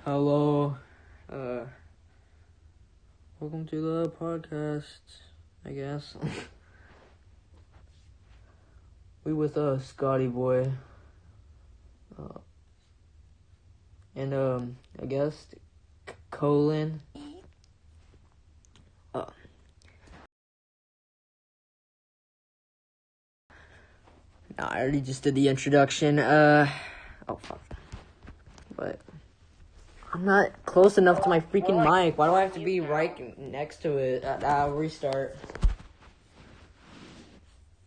Hello, welcome to the podcast, I guess. We with Scotty Boy, and I guess Colin. I already just did the introduction. Oh fuck, but. I'm not close enough to my freaking mic. Why do I have to be right next to it? Restart.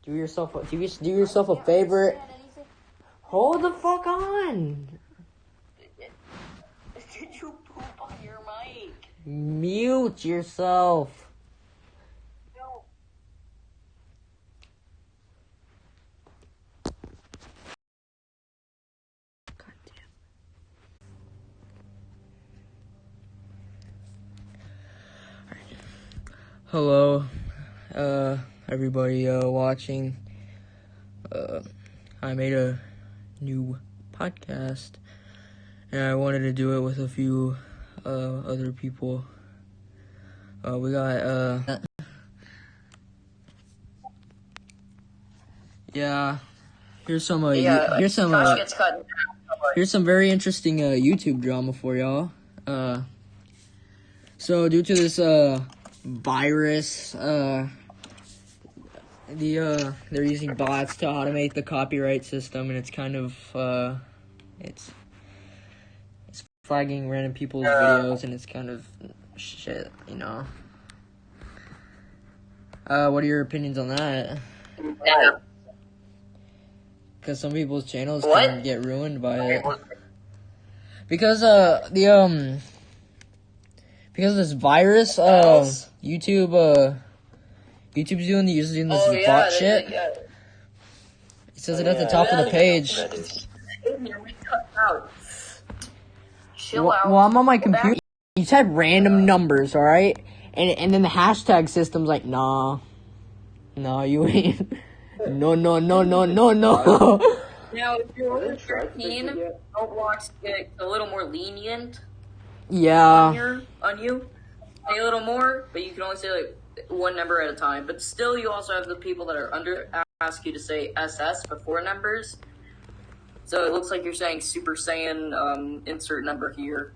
Do yourself a favor. Hold the fuck on. Did you poop on your mic? Mute yourself. No. God damn. Hello, everybody watching. I made a new podcast, and I wanted to do it with a few other people. We got yeah. Here's some very interesting YouTube drama for y'all. So due to this virus, they're using bots to automate the copyright system, and it's kind of it's flagging random people's videos, and it's kind of shit, you know. What are your opinions on that? Yeah. Because some people's channels can get ruined by it. Because because of this virus, YouTube's using this bot shit. It says it at the top of the page. Chill out. Well, I'm on my computer. You type random numbers, alright? And then the hashtag system's like, nah, you ain't. No. Now, if you're over 13, Roblox get a little more lenient. Yeah. On you. Say a little more, but you can only say like one number at a time. But still, you also have the people that are under ask you to say SS before numbers. So it looks like you're saying Super Saiyan, insert number here.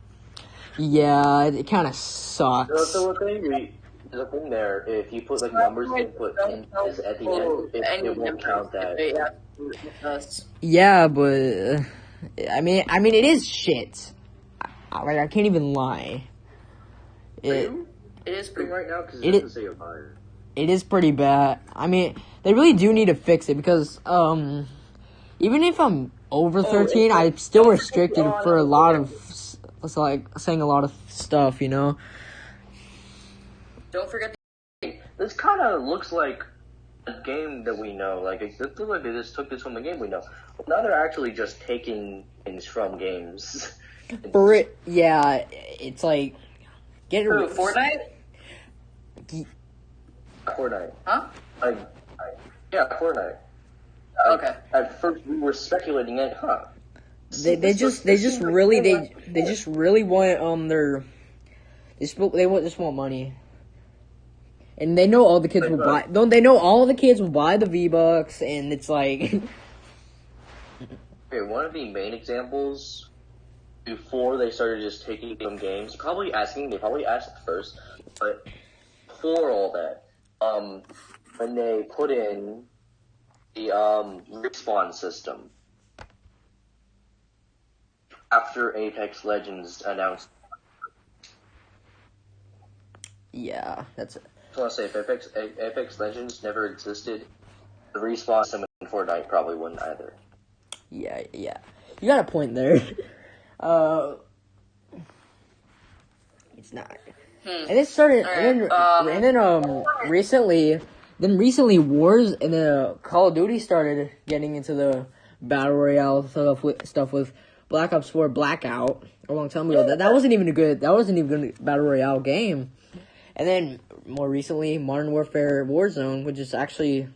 Yeah, it kind of sucks. So there's a thing there. If you put like numbers and put in at the end, it won't count that. Yeah, but I mean, it is shit. Like, I can't even lie. It is pretty right now because it doesn't say a fire. It is pretty bad. I mean, they really do need to fix it because even if I'm over 13, I'm still restricted for a lot of saying a lot of stuff, you know. Don't forget. This kind of looks like a game that we know. Like it looks like they just took this from a game we know. But now they're actually just taking things from games. For it, yeah, it's like get rid of Fortnite. Fortnite. Huh? Yeah, Fortnite. Okay. At first we were speculating it, huh? They just really want they want money, and they know all the kids will buy. Don't they know all the kids will buy the V-Bucks, and it's like. Okay, one of the main examples before they started just taking some games, they probably asked first, but before all that, when they put in the respawn system after Apex Legends announced. Yeah, that's it. I just want to say, if Apex Legends never existed, the respawn system in Fortnite probably wouldn't either. Yeah, you got a point there. It's not. And it started, recently Wars and Call of Duty started getting into the Battle Royale stuff with Black Ops 4 Blackout a long time ago. That wasn't even a good Battle Royale game. And then more recently, Modern Warfare Warzone, which is actually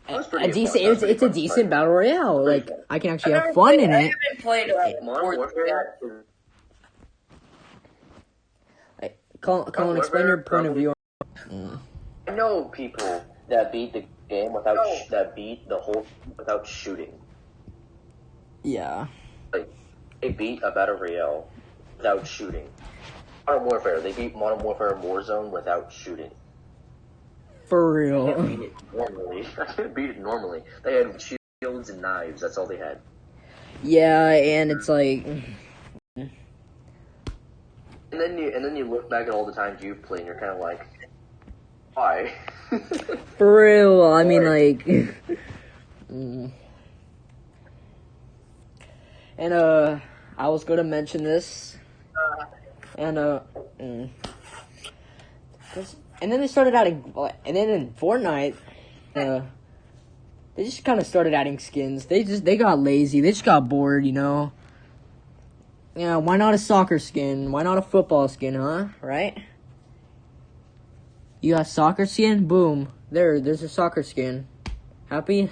a decent. It's a decent battle royale. Like I can actually have fun in it. I haven't played Modern Warfare. Colin, explain your point of view. I know people that beat the game that beat the whole without shooting. Yeah. Like, they beat a Battle Royale without shooting. Modern Warfare, they beat Modern Warfare and Warzone without shooting. For They real. can't beat it normally. I can't beat it normally. They had shields and knives. That's all they had. Yeah, and it's like... And then you look back at all the times you've played, and you're kind of like, why? For real, I mean, like... And, I was gonna mention this. And, and then they started adding... And then in Fortnite, they just kind of started adding skins. They got lazy. They just got bored, you know? Yeah, why not a soccer skin? Why not a football skin, huh? Right? You got soccer skin? Boom. There's a soccer skin. Happy?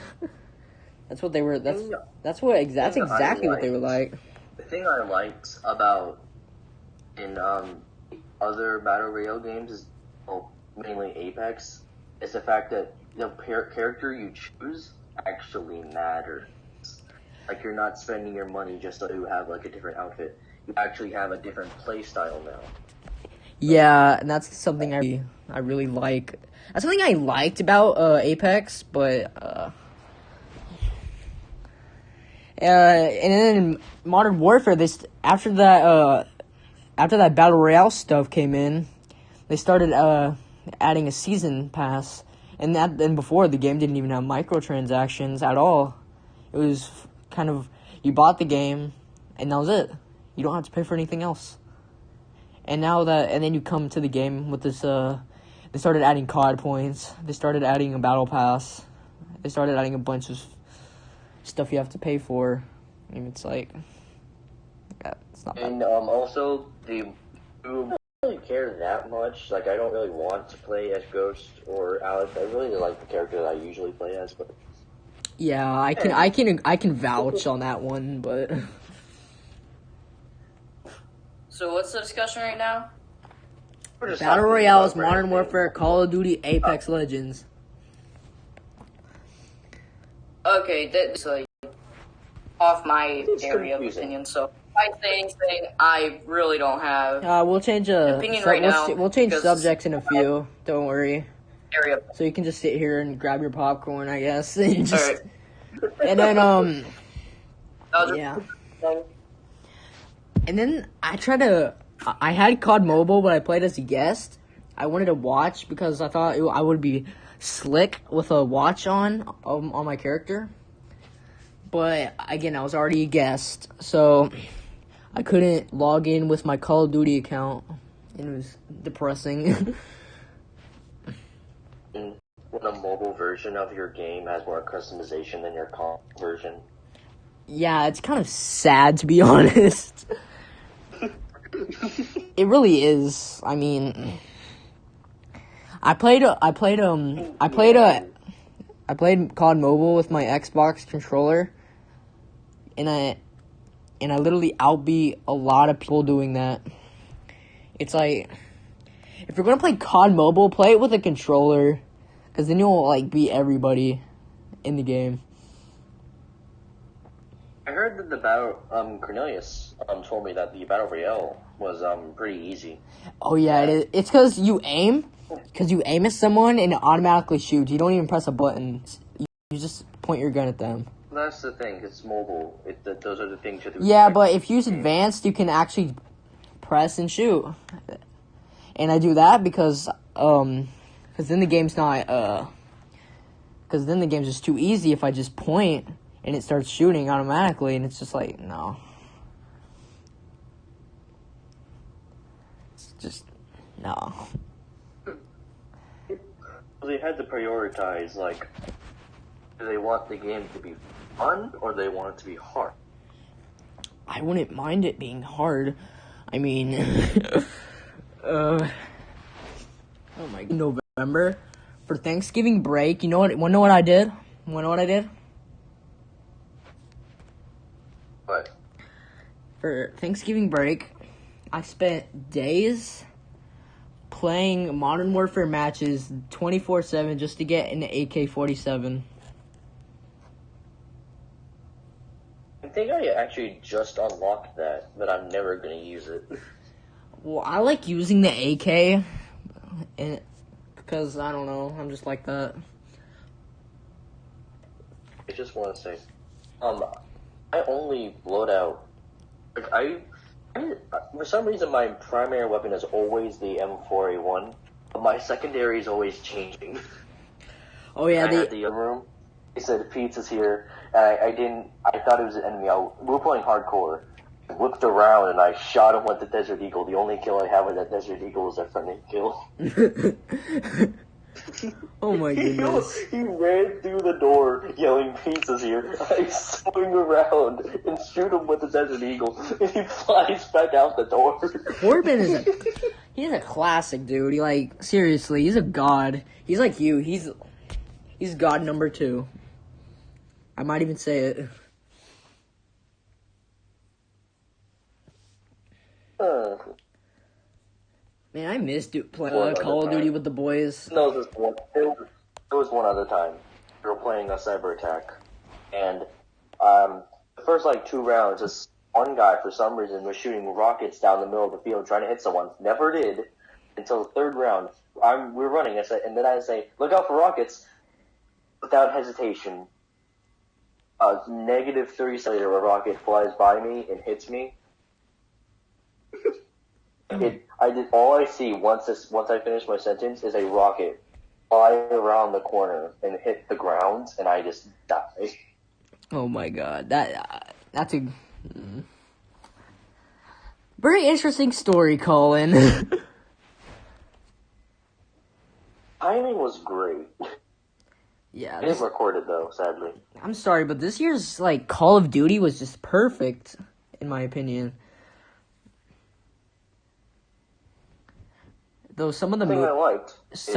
That's what they were. That's exactly what they were like. The thing I liked about in other Battle Royale games is, mainly Apex, is the fact that the character you choose actually matters. Like, you're not spending your money just to have like a different outfit. You actually have a different play style now. Yeah, and that's something I really like. That's something I liked about Apex, but and then in Modern Warfare, after that Battle Royale stuff came in, they started adding a season pass, and before the game didn't even have microtransactions at all. It was kind of, you bought the game, and that was it. You don't have to pay for anything else. And then you come to the game with this, they started adding COD points. They started adding a battle pass. They started adding a bunch of stuff you have to pay for. I mean, it's like, yeah, it's not bad. And also, I don't really care that much. Like, I don't really want to play as Ghost or Alex. I really like the character that I usually play as, but... Yeah, I can vouch on that one, but... So what's the discussion right now? Battle Royale is Modern Warfare, Call of Duty, Apex Legends. Okay, that's like off my area of opinion. So if I say anything, I really don't have We'll change opinion right now. We'll change because subjects in a few. Don't worry. area. So you can just sit here and grab your popcorn, I guess, and just Alright. and then I'll just- yeah. And then I had COD Mobile, but I played as a guest. I wanted to watch because I thought I would be slick with a watch on my character. But again, I was already a guest, so I couldn't log in with my Call of Duty account. It was depressing. When a mobile version of your game has more customization than your console version. Yeah, it's kind of sad, to be honest. It really is. I mean, I played COD Mobile with my Xbox controller, and I literally outbeat a lot of people doing that. It's like, if you're gonna play COD Mobile, play it with a controller, because then you'll like beat everybody in the game. I heard that the Cornelius told me that the Battle Royale was pretty easy. Oh yeah, it is. It's because you aim at someone and it automatically shoots. You don't even press a button. You just point your gun at them. That's the thing. It's mobile. Those are the things you have to. Yeah, but if you use advanced, you can actually press and shoot. And I do that because then the game's not because then the game's just too easy if I just point and it starts shooting automatically, and it's just like, no. It's just, no. They had to prioritize, like, do they want the game to be fun or do they want it to be hard? I wouldn't mind it being hard. I mean, oh my, November, for Thanksgiving break, you know what I did? But For Thanksgiving break, I spent days playing Modern Warfare matches 24/7 just to get an AK-47. I think I actually just unlocked that, but I'm never gonna use it. Well, I like using the AK, and because I don't know, I'm just like that. I just want to say, I only load out. Like I, for some reason, my primary weapon is always the M4A1, but my secondary is always changing. Oh yeah, I had the other room. They said pizza's here, and I thought it was an enemy. We were playing hardcore. I looked around and I shot him with the Desert Eagle. The only kill I had with that Desert Eagle was a friendly kill. Oh my goodness. He ran through the door yelling, "Pizza's here." I swing around and shoot him with the Desert Eagle, and he flies back out the door. Corbin he's a classic dude. Seriously, he's a god. He's like you. He's god number 2. I might even say it. Man, I miss playing Call of Duty with the boys. No, there was one other time. We were playing a cyber attack, and the first 2 rounds, this one guy for some reason was shooting rockets down the middle of the field trying to hit someone. Never did until the 3rd round. We're running. And then I say, "Look out for rockets!" Without hesitation, -3 seconds later, a rocket flies by me and hits me. All I see once I finish my sentence is a rocket fly around the corner and hit the ground, and I just die. Oh my god, that's a very interesting story, Colin. Timing was great. Yeah, I didn't record it though, sadly. I'm sorry, but this year's Call of Duty was just perfect, in my opinion. Though some of the thing I liked is the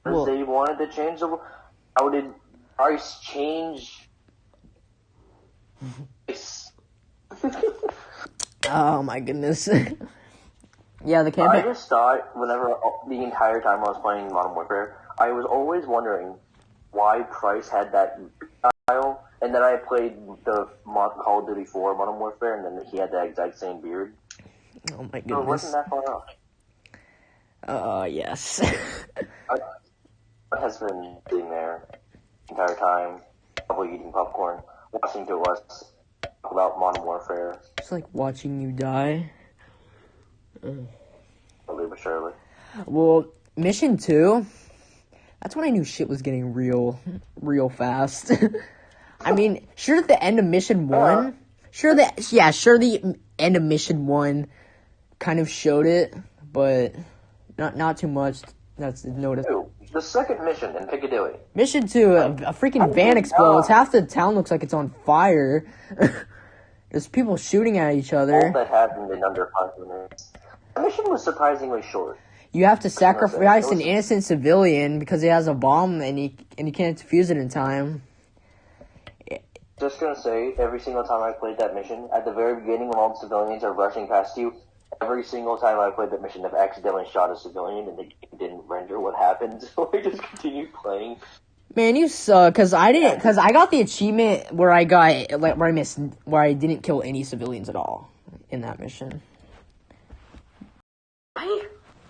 they wanted to change the. How did Price change? Oh my goodness. Yeah, the campaign. I just thought the entire time I was playing Modern Warfare, I was always wondering why Price had that style. And then I played the Call of Duty 4 Modern Warfare, and then he had the exact same beard. Oh my goodness. So it wasn't that far off. Yes. My husband sitting there the entire time, probably eating popcorn, listening to us talk about Modern Warfare. It's like watching you die. Slowly but surely. Well, Mission 2, that's when I knew shit was getting real fast. I mean, sure at the end of Mission 1, the end of Mission 1 kind of showed it, but not too much. That's noticed. The second mission in Piccadilly. Mission 2, a freaking van explodes. Half the town looks like it's on fire. There's people shooting at each other. All that happened in under 5 minutes. The mission was surprisingly short. You have to sacrifice an innocent civilian because he has a bomb and you can't defuse it in time. Just gonna say, every single time I played that mission, at the very beginning when all the civilians are rushing past you, every single time I played that mission, I've accidentally shot a civilian and the game didn't render what happened, so I just continued playing. Man, you suck, cause I got the achievement where I didn't kill any civilians at all in that mission.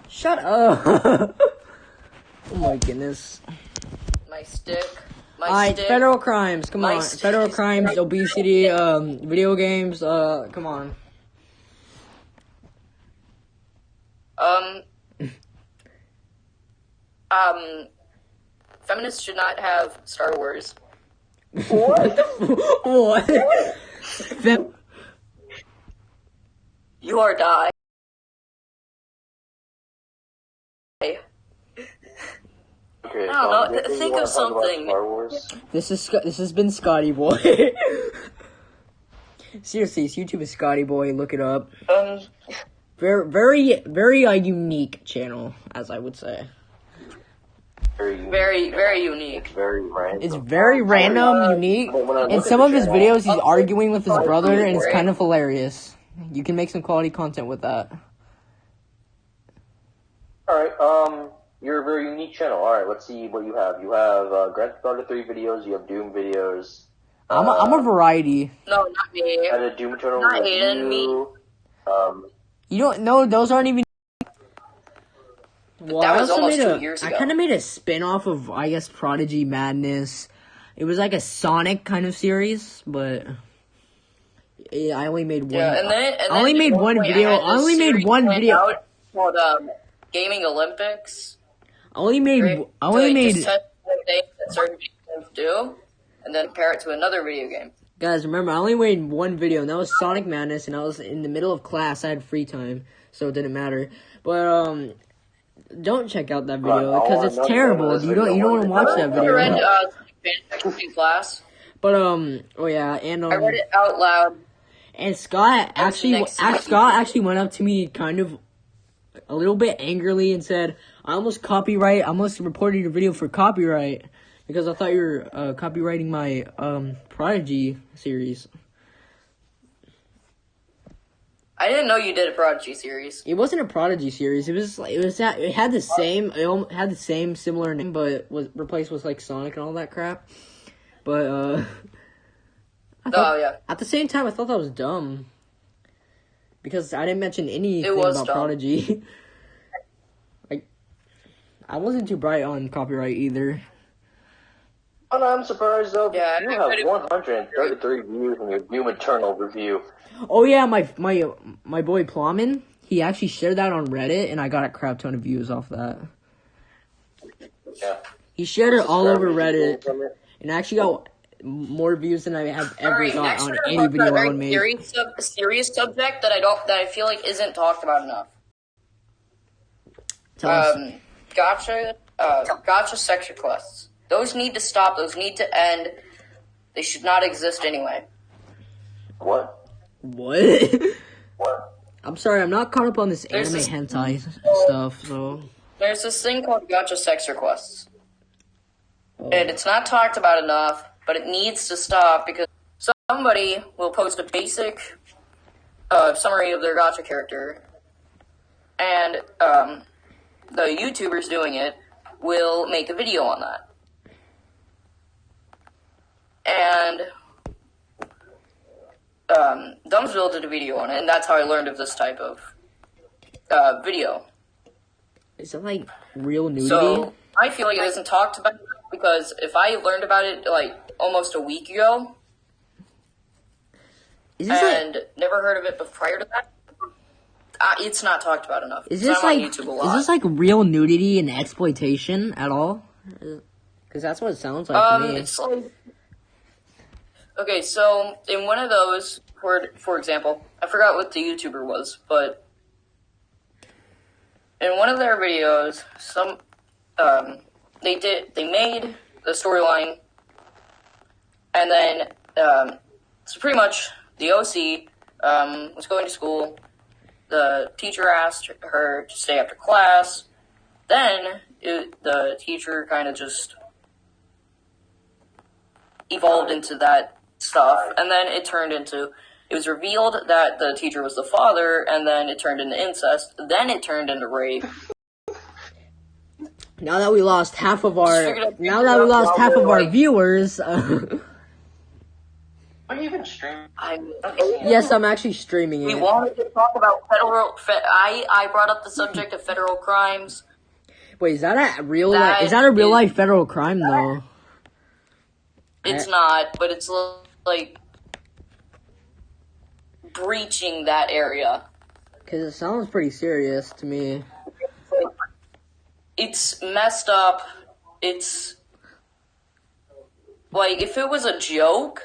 Shut up. Oh my goodness. My stick. Alright, federal crimes, come on. Federal crimes, obesity, video games, come on. Feminists should not have Star Wars. What? What? You are die. Okay, I don't know. Think of something. This has been Scotty Boy. Seriously, YouTube is Scotty Boy. Look it up. Very, very unique channel, as I would say. Very, very unique. Very random. It's very random, unique. In some of his videos, he's arguing with his brother, and it's kind of hilarious. You can make some quality content with that. Alright, you're a very unique channel. Alright, let's see what you have. You have Grand Theft Auto 3 videos, you have Doom videos. I'm a variety. No, not me. I had a Doom Eternal Not review. Aiden, me. You don't know, those aren't even... Well, That I was also almost made 2 years ago. I kind of made a spin-off of, I guess, Prodigy Madness. It was like a Sonic kind of series, but... Yeah, I only made one. Yeah, and then I only made one video. I only made one video. For the Gaming Olympics. I only made... Just test what things that certain games do, and then compare it to another video game. Guys, remember, I only made one video, and that was Sonic Madness, and I was in the middle of class. I had free time, so it didn't matter. But, don't check out that video, because it's terrible. You don't want to watch that I video. read Spanish in class. But, oh yeah, and, I read it out loud. and Scott actually next went up to me kind of a little bit angrily and said, I almost reported your video for copyright, because I thought you were, copywriting my, Prodigy series. I didn't know you did a Prodigy series. It wasn't a Prodigy series. It had the same similar name, but was replaced with like Sonic and all that crap. But Yeah. At the same time, I thought that was dumb because I didn't mention anything It was about dumb. Prodigy. Like, I wasn't too bright on copyright either. Oh, no, I'm surprised though. Yeah, you have 133 views in your Doom Eternal review. Oh yeah, my boy Plowman, he actually shared that on Reddit, and I got a crap ton of views off that. Yeah. He shared it all over Reddit, and I actually got more views than I have ever got on any video I made. Serious subject that I feel like isn't talked about enough. Tell us. Gotcha section quests. Those need to stop. Those need to end. They should not exist anyway. What? What? What? I'm sorry, I'm not caught up on this There's anime this- hentai stuff, so... There's this thing called gotcha sex requests. And it's not talked about enough, but it needs to stop because somebody will post a basic summary of their gotcha character, and the YouTubers doing it will make a video on that. And Dumbsville did a video on it, and that's how I learned of this type of video. Is it like real nudity? So I feel like it isn't talked about because if I learned about it like almost a week ago is this and never heard of it prior to that, it's not talked about enough. is So this I'm like on YouTube a lot. is this like real nudity and exploitation at all? Because that's what it sounds like to me. It's like okay. So in one of those, for example, I forgot what the YouTuber was, but in one of their videos, they made the storyline, and then so pretty much the OC was going to school. The teacher asked her to stay after class. Then the teacher kind of just evolved into that stuff, and then it was revealed that the teacher was the father, and then it turned into incest, then it turned into rape. Now that we lost half of our Like- viewers, Are you even streaming? yes, I'm actually streaming We it. wanted to talk about I brought up the subject of federal crimes. Wait, is that a real That is that a real is- life federal crime though? It's not, but it's like breaching that area. Because it sounds pretty serious to me. It's messed up. It's like if it was a joke.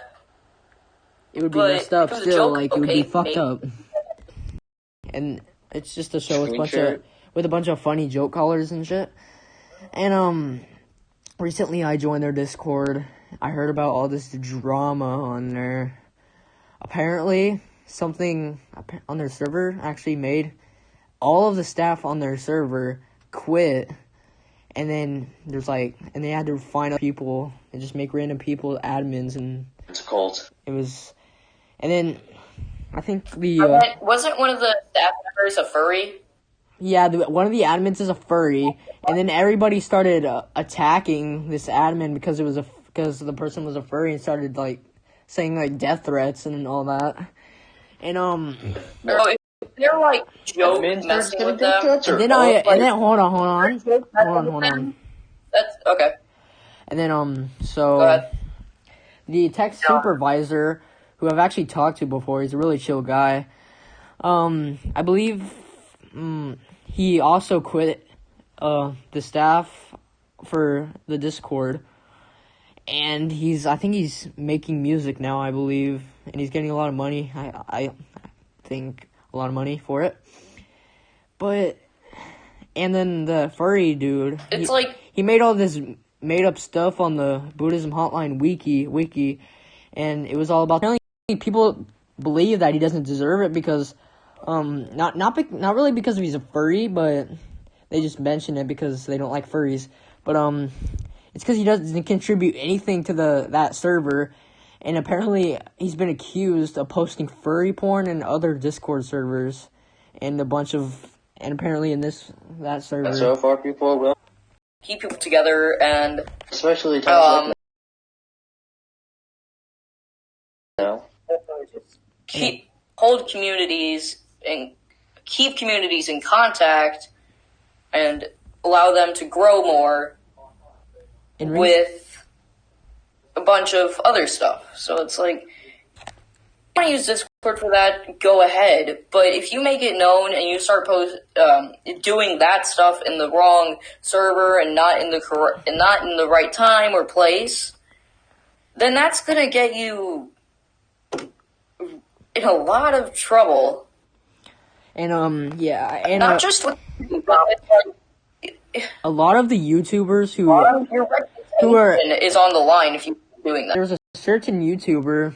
It would be But messed up if it was a still, joke, like it would be okay, fucked maybe. up. And it's just a show with Screenshot. a bunch of funny joke callers and shit. And recently I joined their Discord. I heard about all this drama on there. Apparently, something on their server actually made all of the staff on their server quit and then and they had to find other people and just make random people admins, and It's a cult. it was, and then I think wasn't one of the staff members a furry? Yeah, one of the admins is a furry, and then everybody started attacking this admin because because the person was a furry and started saying death threats and all that. And if they're joke messing with them. And then hold on. That's okay. And then Go so ahead. the tech supervisor, who I've actually talked to before, he's a really chill guy. I believe he also quit the staff for the Discord, and I think he's making music now, I believe, and he's getting a lot of money. I think a lot of money for it. And then the furry dude, he made all this made up stuff on the Buddhism Hotline wiki, and it was all about people believe that he doesn't deserve it because not really because he's a furry, but they just mention it because they don't like furries. But it's because he doesn't contribute anything to that server, and apparently he's been accused of posting furry porn in other Discord servers, and apparently in that server. So far, people will Keep people together and especially times hold communities and keep communities in contact and allow them to grow more with a bunch of other stuff. So it's if you want to use Discord for that, go ahead. But if you make it known and you start doing that stuff in the wrong server and not in the right time or place, then that's gonna get you in a lot of trouble. And and not just with a lot of the YouTubers who is on the line if you're doing that. There's a certain YouTuber,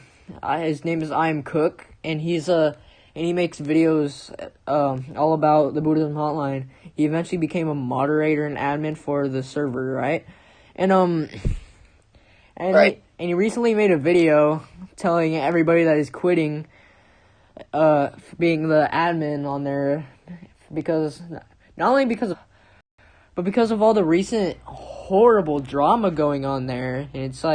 his name is Cook, and he makes videos all about the Buddhism Hotline. He eventually became a moderator and admin for the server, right? And he recently made a video telling everybody that he's quitting being the admin on there because because of all the recent horrible drama going on there, and it's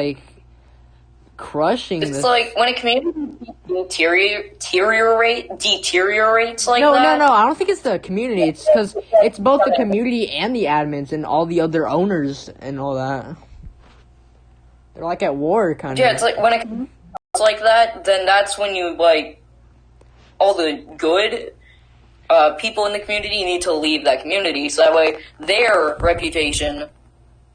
crushing. It's when a community deteriorates like that. No, I don't think it's the community. It's because it's both the community and the admins and all the other owners and all that. They're at war, kind of. Yeah, it's when a community is like that, then that's when you all the good people in the community need to leave that community, so that way their reputation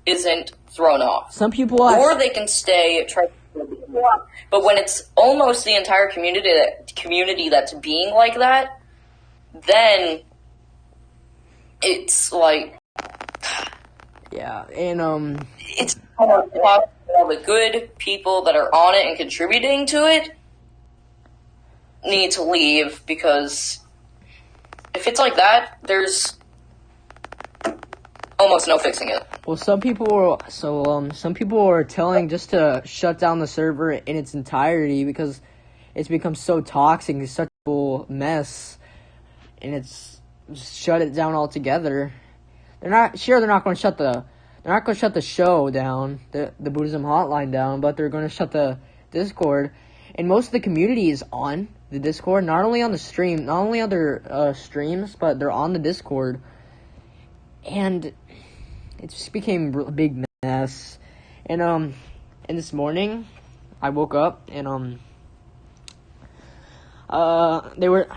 isn't thrown off. Some people or they can stay. But when it's almost the entire community that's being like that, then it's yeah, and it's all the good people that are on it and contributing to it need to leave, because if it's like that, there's almost no fixing it. Well, some people were telling just to shut down the server in its entirety because it's become so toxic, it's such a mess, and it's just shut it down altogether. They're not going to shut the show down, the Buddhism Hotline down, but they're going to shut the Discord. And most of the community is on the Discord, not only on their streams, but they're on the Discord. And it just became a big mess. And this morning, I woke up and they were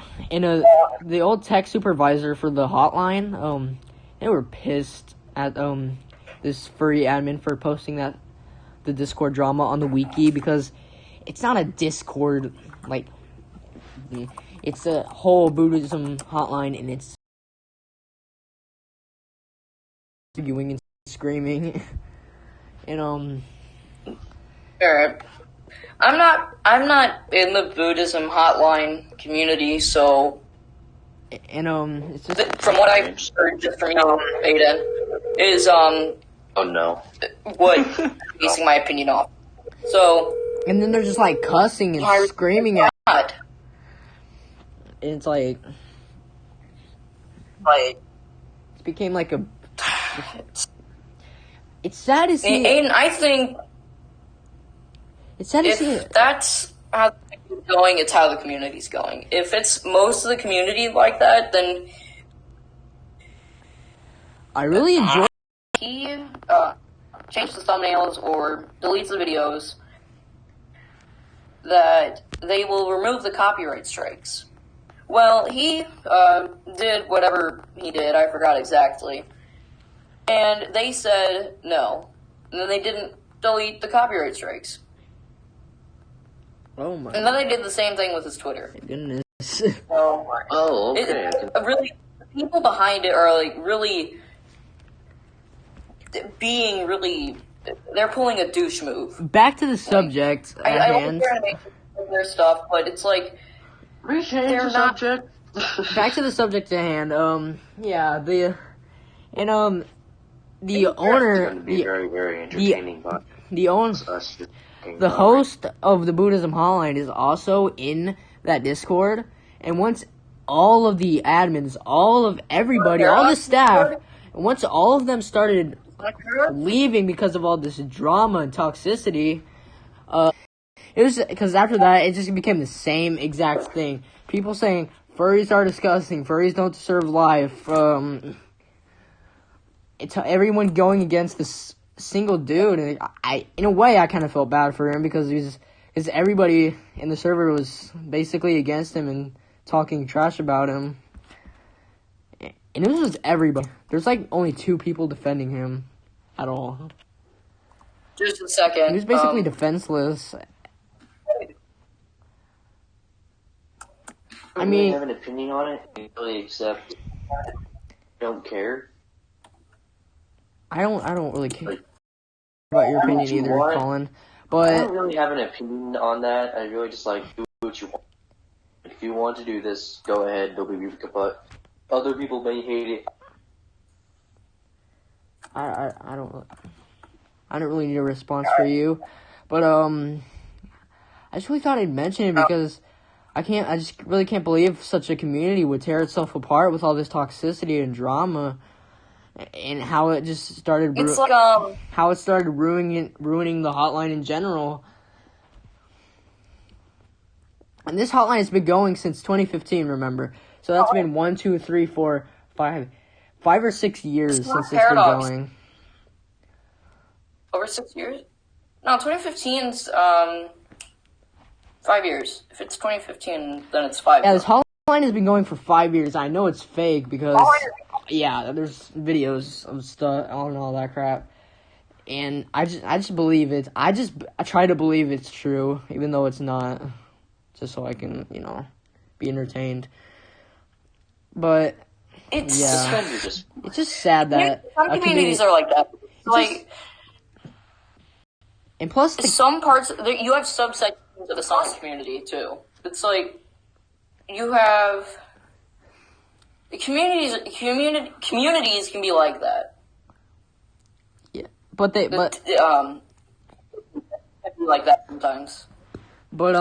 the old tech supervisor for the hotline. They were pissed at this furry admin for posting the Discord drama on the wiki, because it's not a Discord, it's a whole Buddhism hotline, and it's arguing and screaming. And Sure. I'm not in the Buddhism hotline community, so and it's just from what I've heard just from you, Aiden, is Oh no. what basing my opinion off. So, And then they're just like cussing and screaming at. God. And it's like it became like a. It's sad to see. And I think It's sad to see. if that's how it's going, it's how the community's going. If it's most of the community like that, then I really enjoy. he changes the thumbnails or deletes the videos, that they will remove the copyright strikes. Well, he did whatever he did, I forgot exactly, and they said no, and then they didn't delete the copyright strikes. Oh my And then they did the same thing with his Twitter. goodness. Oh, okay. Really, people behind it are like really being really. They're pulling a douche move. Back to the subject at I don't hand. care to make their stuff, but it's like they're not. Back to the subject at hand. Yeah, the owner, It's be very, very entertaining, but the owner, us just the host of the Buddhism Hotline is also in that Discord, and once all of the admins, all of everybody, all the staff, and once all of them started leaving because of all this drama and toxicity, it was because after that it just became the same exact thing. People saying furries are disgusting, furries don't deserve life. It's everyone going against this single dude, and in a way, I kind of felt bad for him because everybody in the server was basically against him and talking trash about him, and it was just everybody. There's like only 2 people defending him at all. Just a second. He was basically defenseless. I mean, have an opinion on it, really, except don't care. I don't really care about your opinion either, Colin. I But don't really have an opinion on that. I really just like do what you want. If you want to do this, go ahead. Nobody give a butt. Other people may hate it. I don't really need a response for you, but I just really thought I'd mention it because I just really can't believe such a community would tear itself apart with all this toxicity and drama, and how it just started. It's like how it started ruining the hotline in general. And this hotline has been going since 2015. Remember, so that's been 1, 2, 3, 4, 5 or 6 years since it's been going. Over 6 years? No, 2015's 5 years. If it's 2015, then it's 5 Yeah, years. this hotline has been going for 5 years. I know it's fake because, yeah, there's videos of stuff and all that crap. And I just believe it. I try to believe it's true, even though it's not, just so I can, be entertained. But It's it's just sad that some communities are like that. Like, and plus some parts you have subsections of the Sonic community too. It's like you have the communities can be like that. Yeah, but can be like that sometimes. But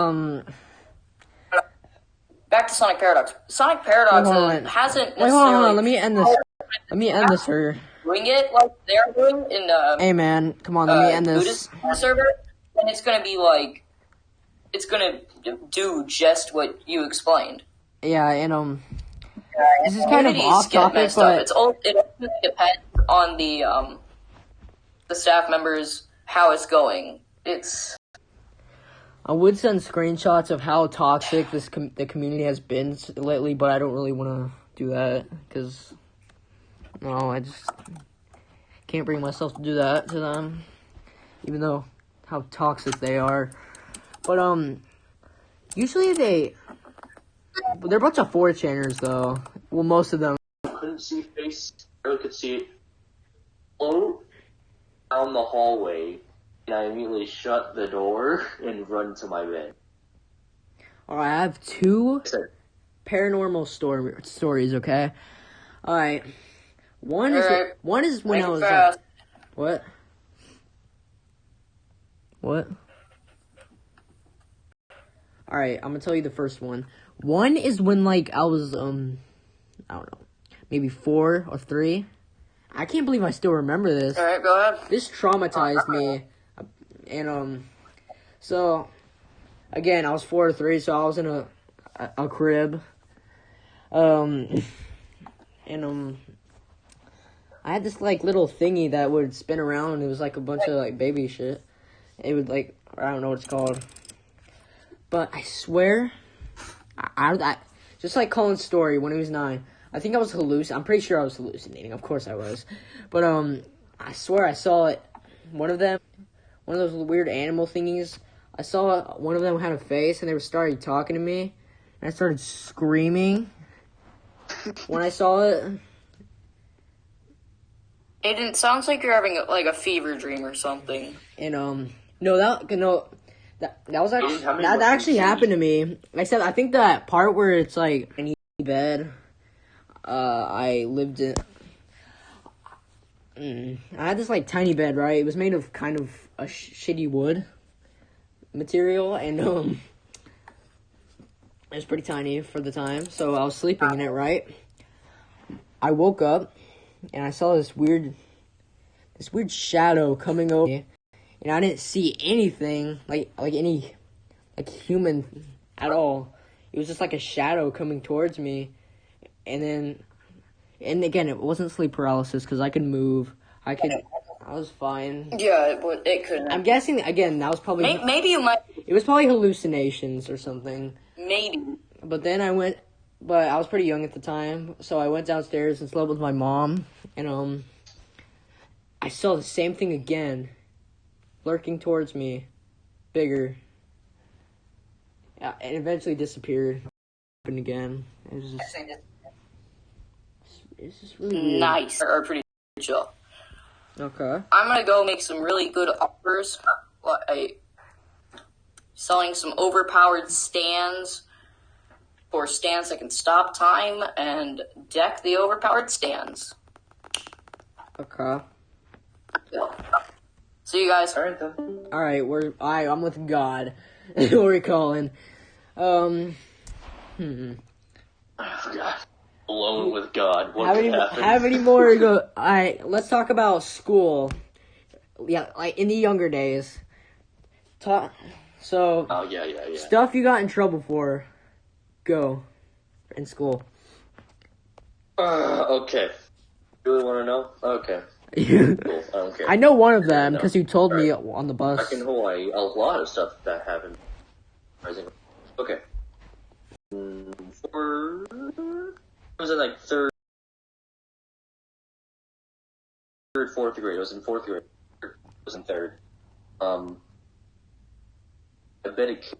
back to Sonic Paradox. Sonic Paradox hasn't necessarily. Hold on. Let me end this, sir. Doing it like they're doing in Hey man, come on, let me end this. Buddhist server, and it's gonna be like it's gonna do just what you explained. Yeah, and this is kind of off topic, but it depends on the staff members how it's going. I would send screenshots of how toxic the community has been lately, but I don't really want to do that because I just can't bring myself to do that to them, even though how toxic they are. But usually they're a bunch of 4chaners though. Well, most of them. I couldn't see face. I could see it float down the hallway. And I immediately shut the door and run to my bed. Alright, I have 2 paranormal stories, okay? Alright. One is when I was fast. What? All right, I'm gonna tell you the first one. One is when like I was I don't know, maybe 4 or 3. I can't believe I still remember this. All right, go ahead. This traumatized me, and so again I was 4 or 3, so I was in a crib, and I had this like little thingy that would spin around. It was like a bunch of like baby shit. It would like, I don't know what it's called. But I swear, I just like Colin's story when he was 9. I think I was I'm pretty sure I was hallucinating. Of course I was. But I swear I saw it. One of those weird animal thingies. I saw one of them had a face, and they started talking to me, and I started screaming when I saw it. It sounds like you're having like a fever dream or something. And that was actually that actually happened to me. Except I think that part where it's like I need a bed. I lived in. I had this like tiny bed, right? It was made of kind of a shitty wood material, and it was pretty tiny for the time. So I was sleeping in it, right? I woke up and I saw this weird shadow coming over me. And I didn't see anything, like any, like human at all. It was just like a shadow coming towards me. And again, it wasn't sleep paralysis because I could move. I was fine. Yeah, it couldn't. I'm guessing, again, that was probably... Maybe you might... It was probably hallucinations or something. Maybe. But then I was pretty young at the time, so I went downstairs and slept with my mom. And, I saw the same thing again. Lurking towards me, bigger. Yeah, and eventually disappeared. Happened again. It's just really weird. Nice. Or pretty chill. Okay. I'm gonna go make some really good offers. Like selling some overpowered stands for stands that can stop time and deck the overpowered stands. Okay. Yeah. See you guys. Alright then. Alright, I'm with God. We're calling. I forgot. Alone with God. How many more to go? Alright, let's talk about school. Yeah, like in the younger days. Oh, yeah. Stuff you got in trouble for. Go. In school. Okay. You really want to know? Okay. Cool. I don't care. I know one of them because you told me on the bus. Back in Hawaii, a lot of stuff that happened. Okay. It was in like third, fourth grade. It was in fourth grade. It was in third. I bet it.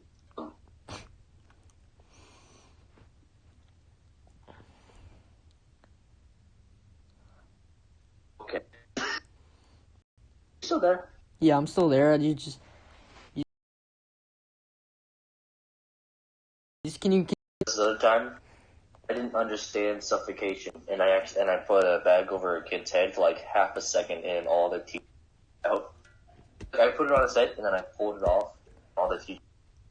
Okay. Still there? Yeah, I'm still there. Can you? This other time, I didn't understand suffocation, and I put a bag over a kid's head for like half a second, and all the teeth out. I put it on his head, and then I pulled it off. All the teeth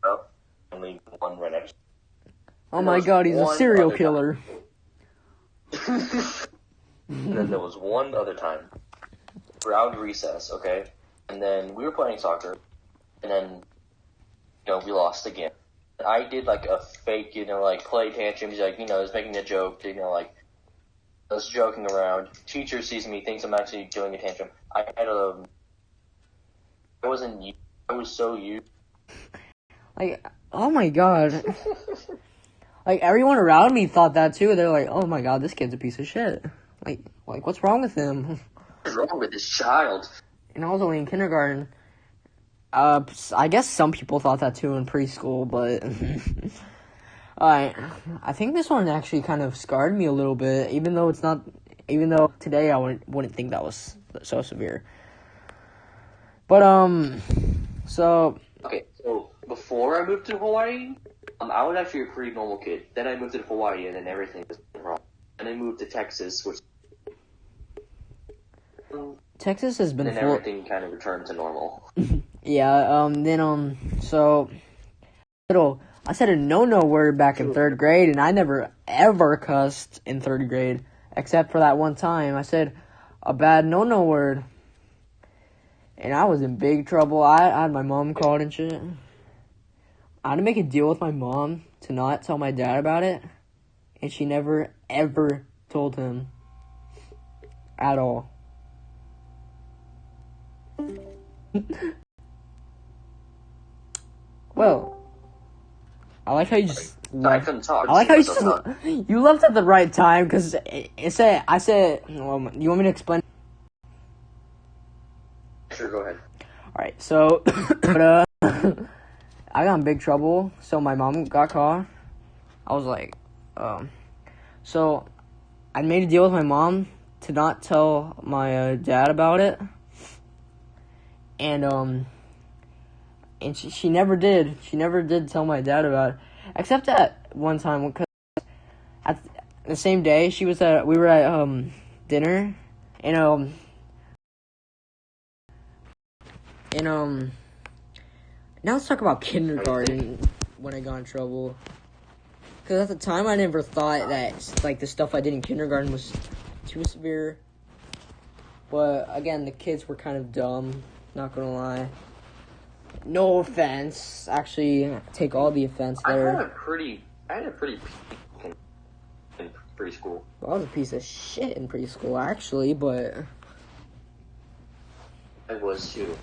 out. Only one right next. Oh my God, he's a serial killer. And then there was one other time, around recess, okay? And then we were playing soccer, and then, we lost again. I did, like, a fake, play tantrum. He's like, I was making a joke, I was joking around. Teacher sees me, thinks I'm actually doing a tantrum. I was so used. Like, oh my God. Like, everyone around me thought that too. They're like, oh my God, this kid's a piece of shit. Like, what's wrong with him? What's wrong with this child? And I was only in kindergarten. I guess some people thought that too in preschool, but I think this one actually kind of scarred me a little bit, even though today I wouldn't think that was so severe. But so okay, so before I moved to Hawaii, I was actually a pretty normal kid. Then I moved to Hawaii, and then everything was wrong. And I moved to Texas, which Texas has been then full. everything kind of returned to normal. Yeah. So I said a no word back in 3rd grade, and I never ever cussed in 3rd grade, except for that one time. I said a bad no word, and I was in big trouble. I had my mom called and shit. I had to make a deal with my mom to not tell my dad about it, and she never ever told him at all. Well, I like how you just. I couldn't talk. I like how you just. You left at the right time because I said. Well, you want me to explain? Sure, go ahead. All right, so, I got in big trouble. So my mom got caught. I was like, so I made a deal with my mom to not tell my dad about it, and she never did. She never did tell my dad about it, except at one time because at the same day we were at dinner, and now let's talk about kindergarten when I got in trouble. Because at the time I never thought that like the stuff I did in kindergarten was too severe. But again, the kids were kind of dumb, not gonna lie. No offense. Actually, take all the offense there. I had a pretty peak in preschool. I was a piece of shit in preschool, actually, but I was too.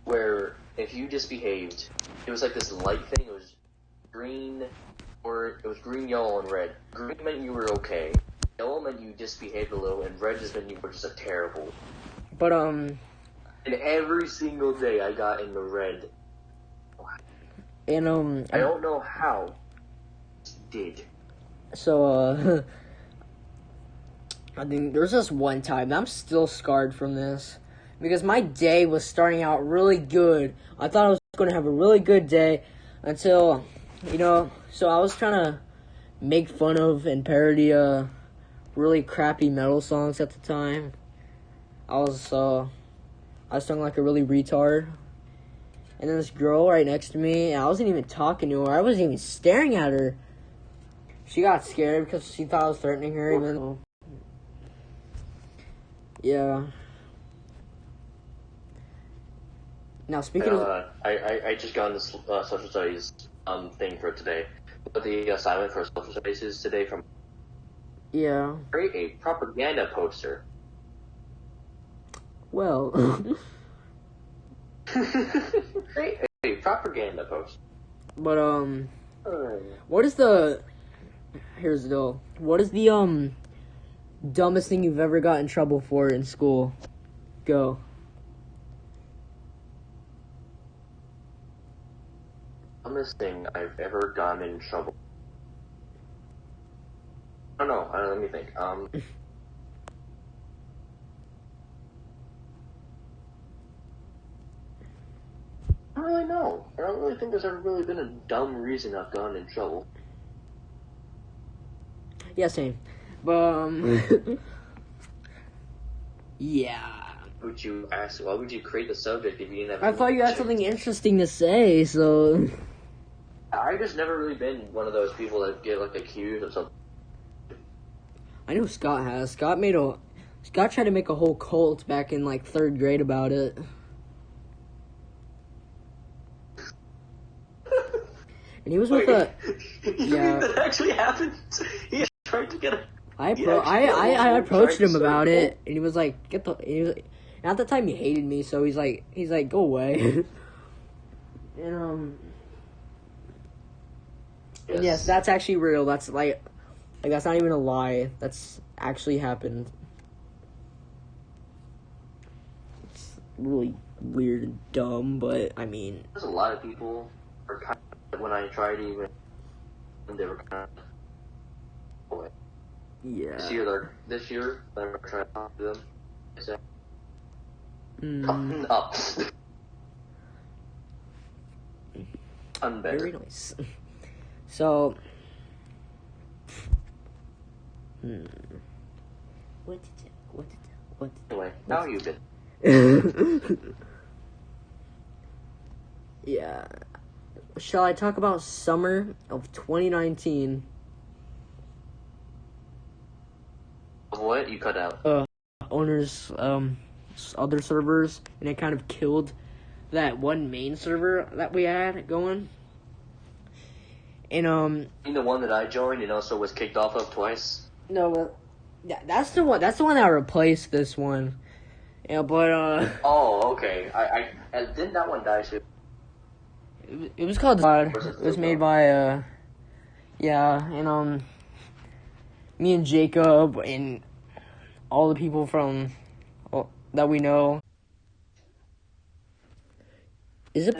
Where if you misbehaved, it was like this light thing. It was green, yellow, and red. Green meant you were okay. Yellow meant you misbehaved a little, and red just meant you were just a terrible. But And every single day I got in the red. and I don't know how. Just did. So I think there's this one time and I'm still scarred from this because my day was starting out really good. I thought I was going to have a really good day until, so I was trying to make fun of and parody really crappy metal songs at the time. I sung like a really retard. And then this girl right next to me, I wasn't even talking to her. I wasn't even staring at her. She got scared because she thought I was threatening her. Even though, yeah. Now speaking of, I just got on this social studies thing for today. But the assignment for social studies is today from create a propaganda poster. Well, Create a propaganda poster. But what is the dumbest thing you've ever got in trouble for in school? Go. Dumbest thing I've ever gotten in trouble. I don't know. Let me think. I don't really know. I don't really think there's ever really been a dumb reason I've gotten in trouble. Yeah, same. But yeah. Would you ask? Why would you create the subject if you didn't have? I thought you had something interesting to say, so. I just never really been one of those people that get like accused of something. I know Scott has. Scott tried to make a whole cult back in like 3rd grade about it. And he was with Yeah. That actually happened. He tried to get a. I approached him about it, and he was like, and at the time he hated me, so he's like, go away. And yes, that's actually real. That's like that's not even a lie. That's actually happened. It's really weird and dumb, but I mean, there's a lot of people are kind of, when I tried even, they were kind of away. Yeah. This year, I were trying to talk to them. I said, up. I'm better. Very nice. So, What? Anyway, how are you been? Yeah. Shall I talk about summer of 2019? What? You cut out. Owners, other servers, and it kind of killed that one main server that we had going. And The one that I joined and also was kicked off of twice. no, that's the one. That's the one that replaced this one. Yeah, but Oh, okay. I didn't that one die too? it was called God. It was made by yeah, and me and Jacob and all the people from that we know. Is it